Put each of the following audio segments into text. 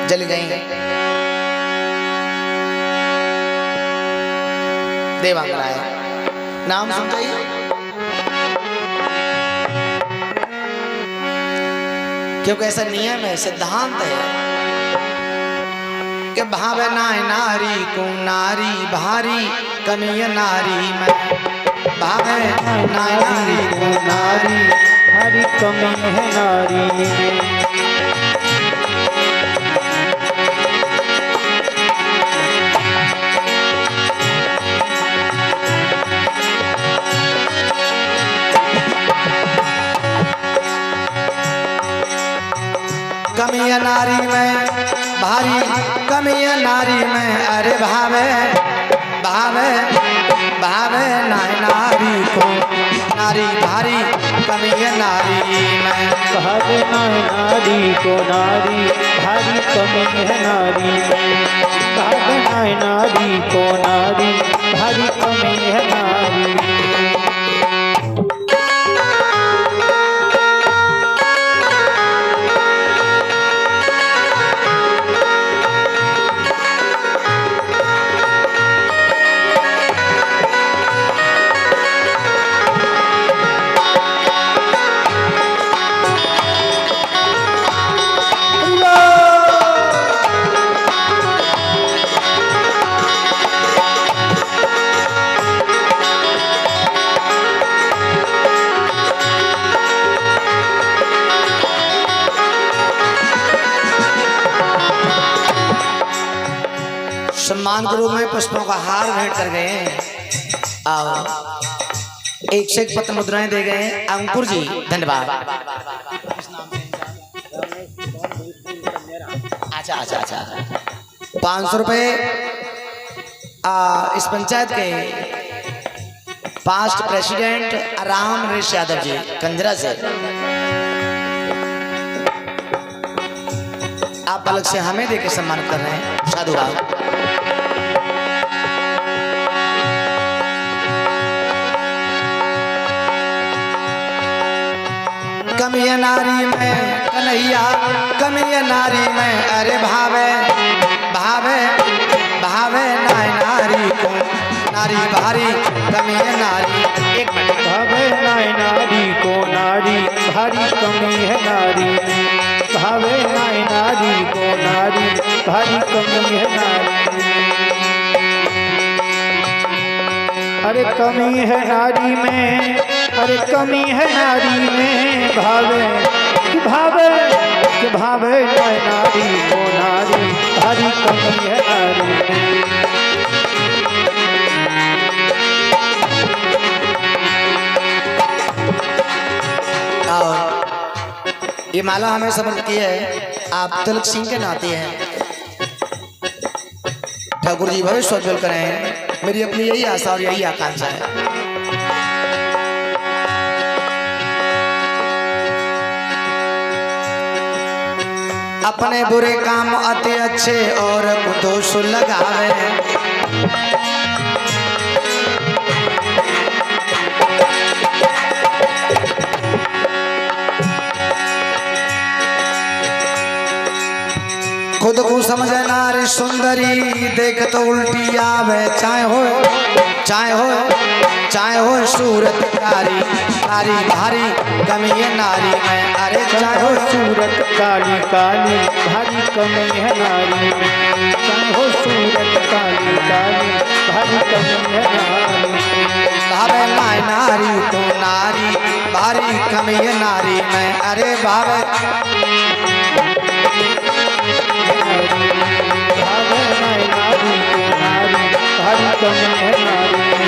जल गई। देवांगनाएं नाम सुन जाइए। क्योंकि ऐसा नियम है, सिद्धांत है कि भावे नारी को नारी भारी कमी नारी में, भावे नारी को नारी भारी कमी है नारी में। कमी नारी में भारी कमी नारी में, अरे भावे भावे भावे नारी को नारी भारी कमी नारी में, भावे नारी को नारी भारी कमी है नारी में। भावे नारी को नारी भारी कमी है नारी में। सम्मान के रूप में पुष्पों का हार भेंट कर गए हैं और एक से एक पत्र मुद्राएं दे गए हैं। अंकुर जी धन्यवाद। अच्छा अच्छा अच्छा 500 रुपये इस पंचायत के पास्ट प्रेसिडेंट राम नरेश यादव जी कंजरा से आप अलग से हमें देकर सम्मानित कर रहे हैं। साधुवाद। कमी नारी में कन्हैया कमी नारी में, अरे भावे भावे भावे नारी को नारी भारी कमी नारी। एक मिनट। भावे नारी को नारी भारी कमी है नारी में। भावे नारी को नारी भारी कमी है नारी में। अरे कमी है नारी में, अरे कमी है नारी में। भावे भावे भावे नारी को नारी भारी कमी है नारी में। और ये माला हमें समर्पित की है आप तिलक सिंह के नाते हैं। ठाकुर जी भविष्य उज्ज्वल करें, मेरी अपनी यही आशा और यही आकांक्षा है। अपने बुरे काम अति अच्छे और दोष लगावे, खुद को समझ नारी सुंदरी देख तो उल्टी आवे। चाहे हो सूरत कारी कारी भारी कमी है नारी में, अरे चाहे हो सूरत काली काली भारी कमी है नारी में। चाहे हो सूरत काली काली भारी कमी है नारी में। भावे नारी तो नारी भारी कमी है नारी में, अरे भावे भावे नारी को नारी भारी कमी है नारी में।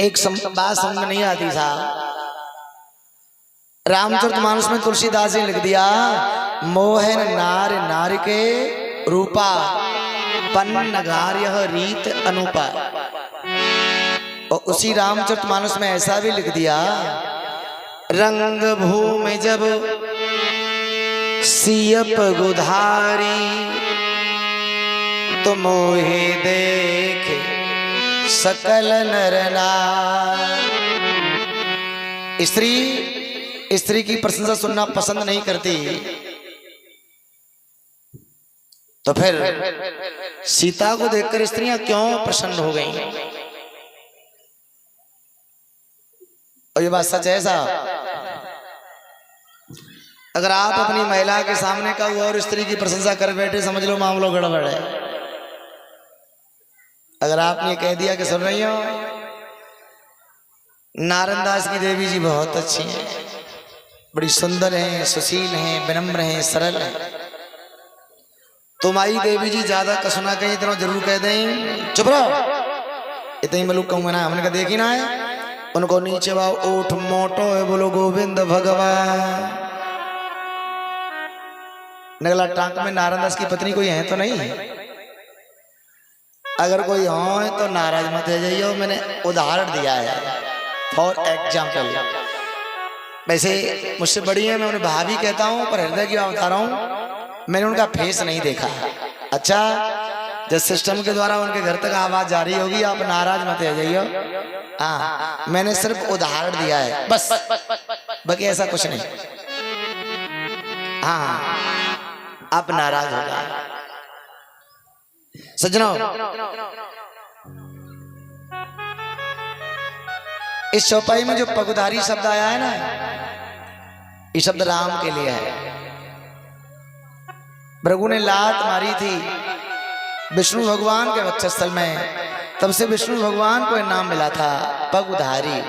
एक बात समझ में नहीं आती साहब। रामचरितमानस में तुलसीदास जी ने लिख दिया, मोहन नार नार के रूपा, पन्नगार्य रीत अनुपा। और उसी रामचरितमानस में ऐसा भी लिख दिया, रंग भूमि जब सियप गुधारी, तो मोहे देख सकल नर नार। स्त्री की प्रशंसा सुनना पसंद नहीं करती, तो फिर सीता को देखकर स्त्रियां क्यों प्रसन्न हो गईं? और ये बात सच है साहब। अगर आप अपनी महिला के सामने का और स्त्री की प्रशंसा कर बैठे, समझ लो मामला गड़बड़ है। अगर आपने कह दिया कि सुन रही हो, नारनदास की देवी जी बहुत अच्छी हैं, बड़ी सुंदर हैं, सुशील हैं, विनम्र हैं, सरल हैं, तुम्हारी देवी जी ज्यादा कसुना कहीं इतना जरूर कह दें, चुप रहो, इतना ही मलूक कहूँ ना, हमने कहा देखी ना है, उनको नीचे वाओ ओठ मोटो है, बोलो गोविंद भगवान। नगला टांक में नारनदास की पत्नी कोई है तो नहीं है? अगर कोई हो तो नाराज मत हो जाइए, मैंने उदाहरण दिया है फॉर एग्जाम्पल। वैसे मुझसे बड़ी है, मैं उन्हें भाभी कहता हूँ, पर हृदय की बात बता रहा हूँ, मैंने उनका फेस नहीं देखा। अच्छा, जब सिस्टम के द्वारा उनके घर तक आवाज जा रही होगी, आप नाराज मत हो जाइए। हाँ, मैंने सिर्फ उदाहरण दिया है बस, बाकी ऐसा कुछ नहीं। हाँ, आप नाराज हो गए सज्जनों। इस चौपाई में जो पगुधारी शब्द आया है ना, ये शब्द राम के लिए है। भृगु ने लात मारी थी विष्णु भगवान के वक्षस्थल में, तब से विष्णु भगवान को नाम मिला था पगुधारी।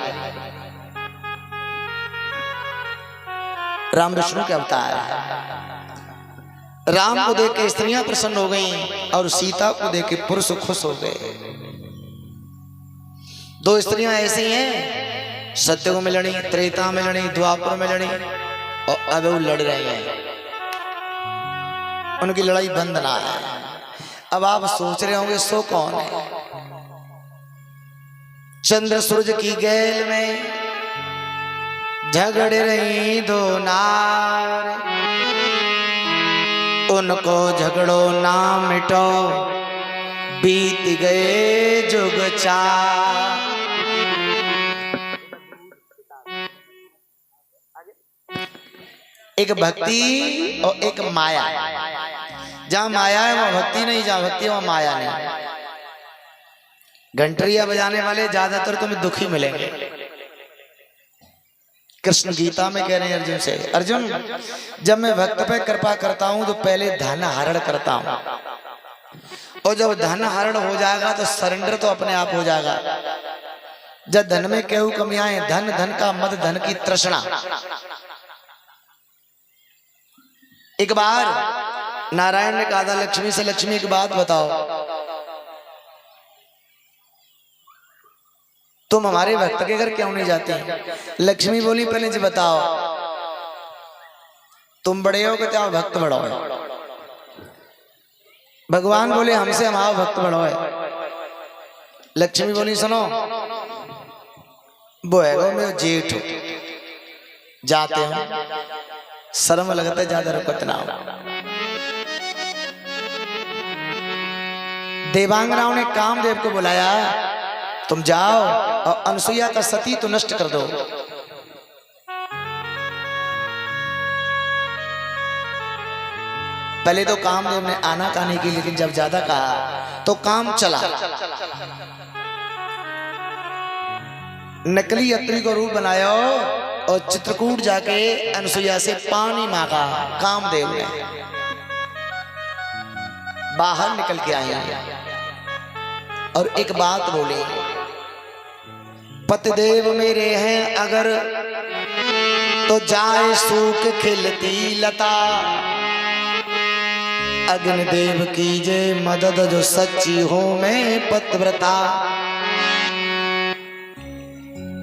राम विष्णु के अवतार। राम को देख के स्त्रियां प्रसन्न हो गईं और सीता को देख के पुरुष खुश हो गए। दो स्त्रियां ऐसी हैं, सत्य को में लड़ी, त्रेता में लड़ी, द्वापर में लड़ी, और अब वो लड़ रही हैं। उनकी लड़ाई बंद ना है। अब आप सोच रहे होंगे सो कौन है? चंद्र सूरज की गैल में झगड़ रही दो नार, उनको झगड़ो ना मिटो, बीत गए जुग चार। एक भक्ति और एक माया। जहां माया है वहां भक्ति नहीं, जहां भक्ति है वहां माया नहीं। घंटरिया बजाने वाले ज्यादातर तुम्हें दुखी मिलेंगे। कृष्ण गीता में कह रहे हैं अर्जुन से, अर्जुन जब मैं भक्त पे कृपा करता हूं तो पहले धन हरण करता हूं, और जब धन हरण हो जाएगा तो सरेंडर तो अपने आप हो जाएगा। जब धन में केहू कमी आए, धन धन का मद, धन की तृष्णा। एक बार नारायण ने कहा था लक्ष्मी से, लक्ष्मी एक बात बताओ, तुम हमारे भक्त के घर क्यों नहीं जाती? लक्ष्मी बोली पहले जी बताओ, तुम बड़े हो कि क्या भक्त बड़ा हो? भगवान बोले हमसे हमारा भक्त बड़ा है। लक्ष्मी बोली सुनो, वो है वो मेरे जेठ, जाते हो, शर्म लगता है, ज्यादा रुकत ना हो। देवांगनाओं ने कामदेव को बुलाया, तुम जाओ और अनसुईया का सती तो नष्ट कर दो। पहले तो कामदेव ने आना काने की, लेकिन जब ज्यादा कहा तो काम चला। नकली अत्रि को रूप बनाया और चित्रकूट जाके अनसुईया से पानी मांगा। कामदेव ने बाहर निकल के आए और एक बात बोली, पतिदेव मेरे हैं अगर तो जाए सूख खिलती लता, अग्निदेव कीजे मदद जो सच्ची हो मैं पतिव्रता।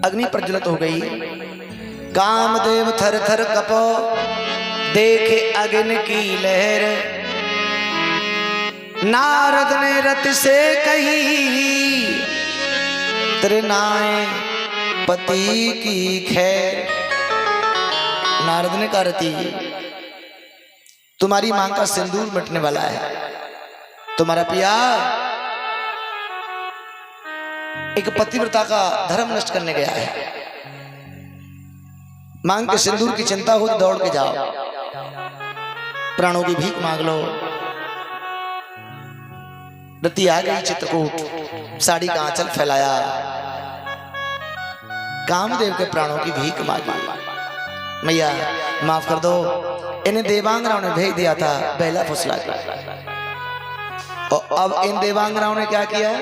अग्नि प्रज्वलित हो गई, कामदेव थर थर कपो देखे अग्नि की लहर। नारद ने रति से कही तेरे नाए पति की खैर। नारद ने कहा रति तुम्हारी मां का सिंदूर मिटने वाला है, तुम्हारा पिया एक पतिव्रता का धर्म नष्ट करने गया है। मांग के सिंदूर की चिंता हो तो दौड़ के जाओ, प्राणों की भीख मांग लो। रति आ गई चित्रकूट, साड़ी का आंचल फैलाया, कामदेव के प्राणों की भीख मांगी। मैया माफ कर दो, इन्हें देवांगनाओं ने भेज दिया था बेला फुसला के, और अब इन देवांगनाओं ने क्या किया?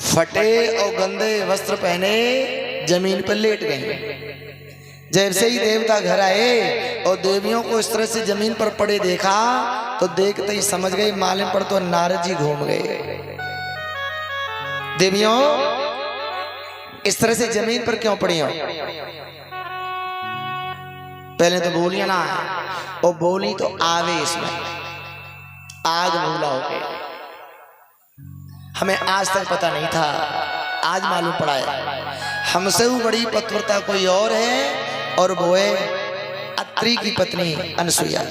फटे और गंदे वस्त्र पहने जमीन पर लेट गए। जैसे ही देवता घर आए और देवियों को इस तरह से जमीन पर पड़े देखा तो देखते ही समझ गए मालूम पर तो नारद जी घूम गए। देवियों इस तरह से जमीन पर क्यों पड़ी हो? पहले तो बोलिया ना, और बोली तो आवेश में आग भूला हो गए। हमें आज तक पता नहीं था, आज मालूम पड़ा है। हमसे वो बड़ी पतिव्रता कोई और है, और वो है अत्रि की पत्नी अनसुईया।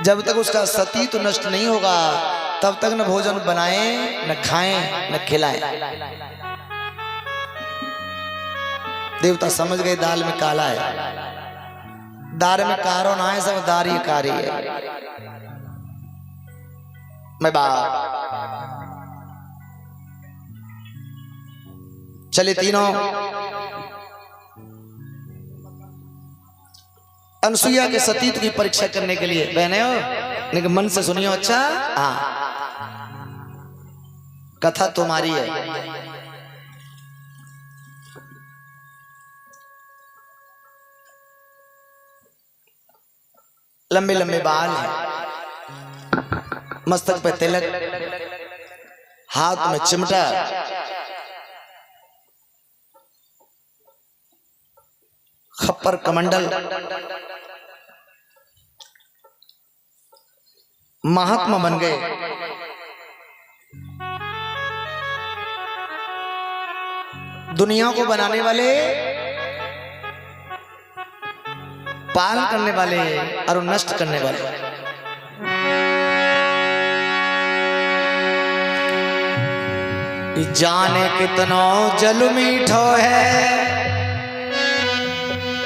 जब तक उसका सती तो नष्ट नहीं होगा तब तक न भोजन बनाए, न खाएं, न खिलाएं। देवता समझ गए दाल में काला है, दार में कारो ना है, सब दार ही कारी है। मैं बाप चले तीनों अनसुईया के सतीत्व की परीक्षा करने के लिए। बहने हो लेकिन मन से सुनियो, अच्छा हाँ कथा तुम्हारी है। लंबे लंबे बाल हैं, मस्तक पे तिलक, हाथ में चिमटा, खप्पर कमंडल, महात्मा बन गए। दुनिया को बनाने वाले, पालन करने वाले और नष्ट करने वाले। जाने कितनो जल मीठो है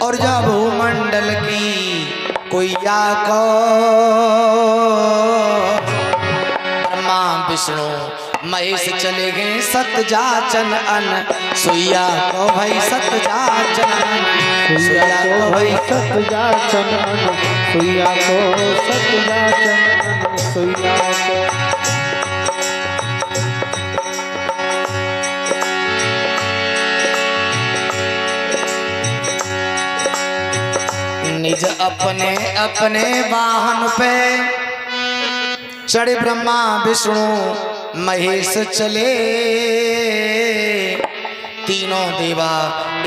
और जब भूमंडल की कोई या को ब्रह्मा विष्णु महेश चले गए सत जाचन अनसुईया को भाई सत जाचन अनसुईया को भाई सत जाचन अनसुईया को सत जाचन अनसुईया को। निज अपने अपने वाहन पे चढ़े ब्रह्मा विष्णु महेश चले। तीनों देवा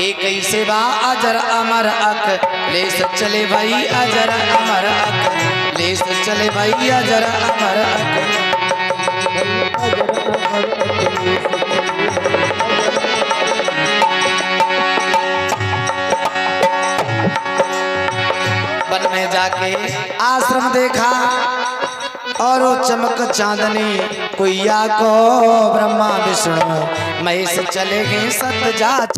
एक ही सेवा अजर अमर अक लेस चले भाई अजर अमर अक लेस चले भाई अजर अमर अक। वन में जाके आश्रम देखा और वो चमक चांदनी कुइया को ब्रह्मा विष्णु महेश चले गए सत जाच।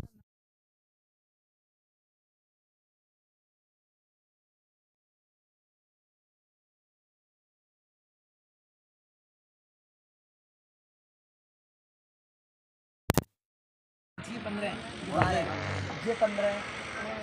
ये 15